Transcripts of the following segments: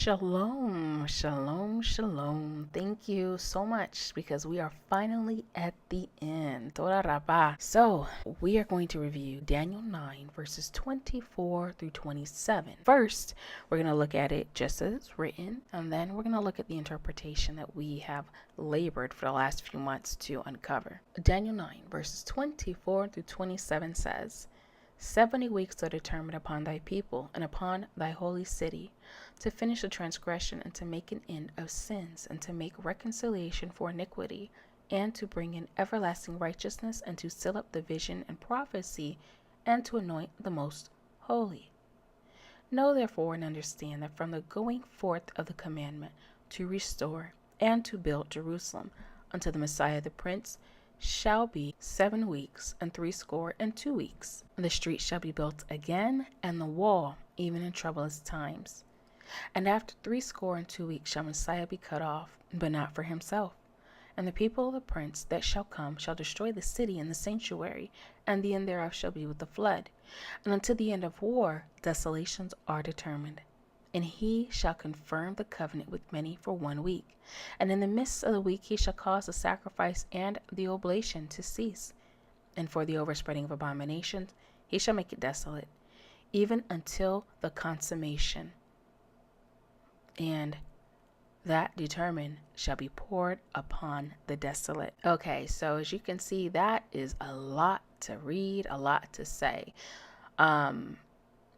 Shalom, shalom, shalom. Thank you so much because we are finally at the end. Toda rabah. So, we are going to review Daniel 9 verses 24 through 27. First, we're going to look at it just as it's written, and then we're going to look at the interpretation that we have labored for the last few months to uncover. Daniel 9 verses 24 through 27 says, 70 weeks are determined upon thy people and upon thy holy city, to finish the transgression and to make an end of sins and to make reconciliation for iniquity and to bring in everlasting righteousness and to seal up the vision and prophecy and to anoint the most holy. Know therefore and understand that from the going forth of the commandment to restore and to build Jerusalem unto the Messiah the Prince shall be 7 weeks and 62 weeks. And the street shall be built again, and the wall, even in troublous times. And after 62 weeks shall Messiah be cut off, but not for himself. And the people of the prince that shall come shall destroy the city and the sanctuary, and the end thereof shall be with the flood. And unto the end of war desolations are determined. And he shall confirm the covenant with many for 1 week. And in the midst of the week he shall cause the sacrifice and the oblation to cease. And for the overspreading of abominations he shall make it desolate, even until the consummation. And that determined shall be poured upon the desolate. Okay, so as you can see, that is a lot to read, a lot to say.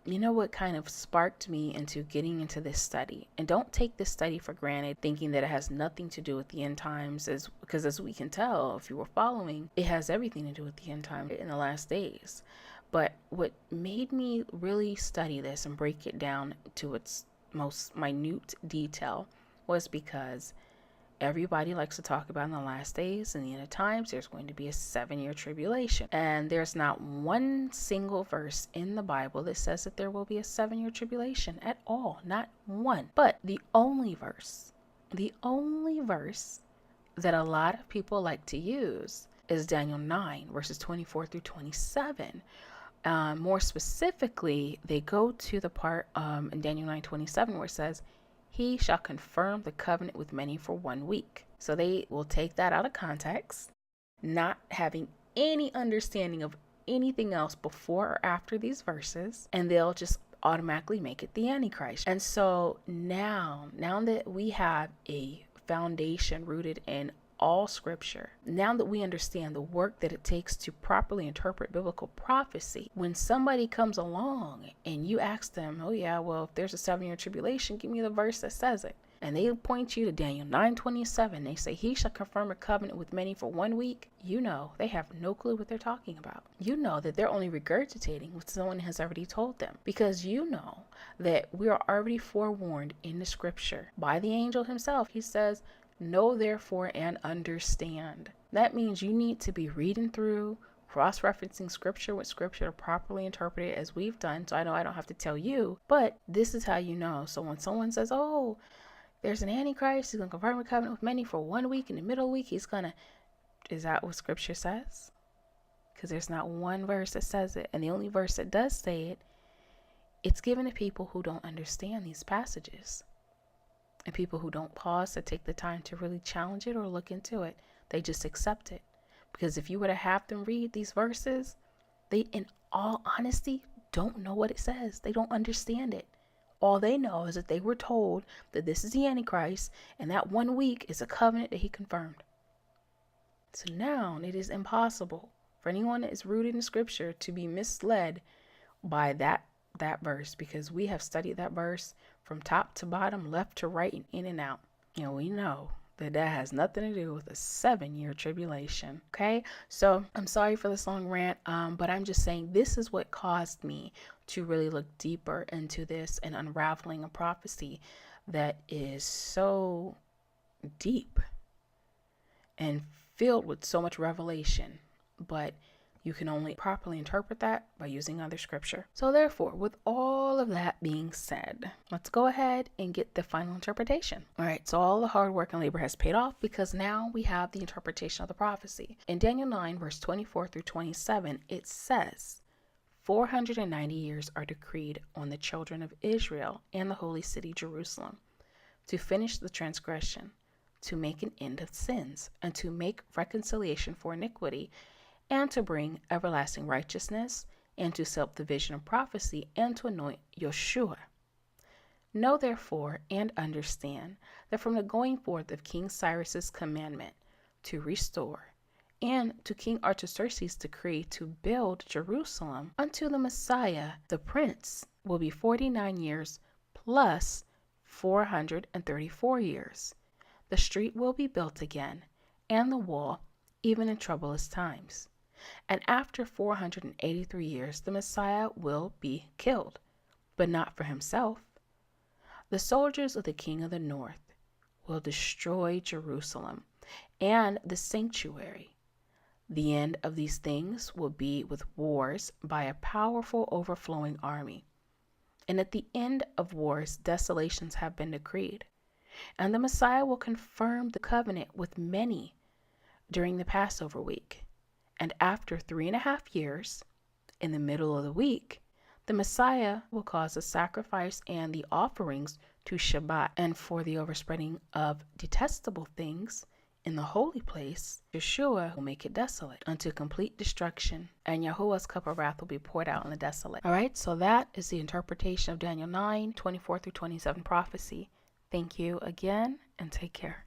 You know what kind of sparked me into getting into this study? And don't take this study for granted, thinking that it has nothing to do with the end times, because as we can tell, if you were following, it has everything to do with the end time in the last days. But what made me really study this and break it down to its most minute detail was because everybody likes to talk about in the last days and the end of times there's going to be a 7-year tribulation, and there's not one single verse in the Bible that says that there will be a 7-year tribulation at all, not one. But the only verse that a lot of people like to use is Daniel 9 verses 24 through 27. More specifically, they go to the part in Daniel 9:27 where it says, he shall confirm the covenant with many for 1 week. So they will take that out of context, not having any understanding of anything else before or after these verses, and they'll just automatically make it the Antichrist. And so now that we have a foundation rooted in all scripture, now that we understand the work that it takes to properly interpret biblical prophecy, when somebody comes along and you ask them, oh yeah, well, if there's a 7-year tribulation, give me the verse that says it, and they point you to Daniel 9:27, they say he shall confirm a covenant with many for 1 week, you know they have no clue what they're talking about. You know that they're only regurgitating what someone has already told them, because you know that we are already forewarned in the scripture by the angel himself. He says, know therefore and understand. That means you need to be reading through, cross-referencing scripture with scripture to properly interpret it, as we've done. So I know I don't have to tell you, but this is how you know. So when someone says, oh, there's an Antichrist, he's going to confirm a covenant with many for 1 week, in the middle week he's going to, is that what scripture says? Because there's not one verse that says it. And the only verse that does say it, it's given to people who don't understand these passages. And people who don't pause to take the time to really challenge it or look into it. They just accept it. Because if you were to have them read these verses, they, in all honesty, don't know what it says. They don't understand it. All they know is that they were told that this is the Antichrist, and that 1 week is a covenant that he confirmed. So now it is impossible for anyone that is rooted in scripture to be misled by that verse, because we have studied that verse from top to bottom, left to right, and in and out. And we know that has nothing to do with a 7-year tribulation. Okay, so I'm sorry for this long rant, but I'm just saying this is what caused me to really look deeper into this and unraveling a prophecy that is so deep and filled with so much revelation, but you can only properly interpret that by using other scripture. So therefore, with all of that being said, let's go ahead and get the final interpretation. All right, so all the hard work and labor has paid off, because now we have the interpretation of the prophecy. In Daniel 9, verse 24 through 27, it says, 490 years are decreed on the children of Israel and the holy city Jerusalem, to finish the transgression, to make an end of sins, and to make reconciliation for iniquity, and to bring everlasting righteousness, and to seal up the vision of prophecy, and to anoint Yeshua. Know therefore and understand that from the going forth of King Cyrus's commandment to restore, and to King Artaxerxes' decree to build Jerusalem unto the Messiah, the Prince, will be 49 years plus 434 years. The street will be built again, and the wall, even in troublous times. And after 483 years, the Messiah will be killed, but not for himself. The soldiers of the king of the north will destroy Jerusalem and the sanctuary. The end of these things will be with wars by a powerful overflowing army. And at the end of wars, desolations have been decreed. And the Messiah will confirm the covenant with many during the Passover week. And after 3.5 years, in the middle of the week, the Messiah will cause the sacrifice and the offerings to Shabbat. And for the overspreading of detestable things in the holy place, Yeshua will make it desolate unto complete destruction, and Yahuwah's cup of wrath will be poured out on the desolate. All right, so that is the interpretation of Daniel 9:24 through 27 prophecy. Thank you again, and take care.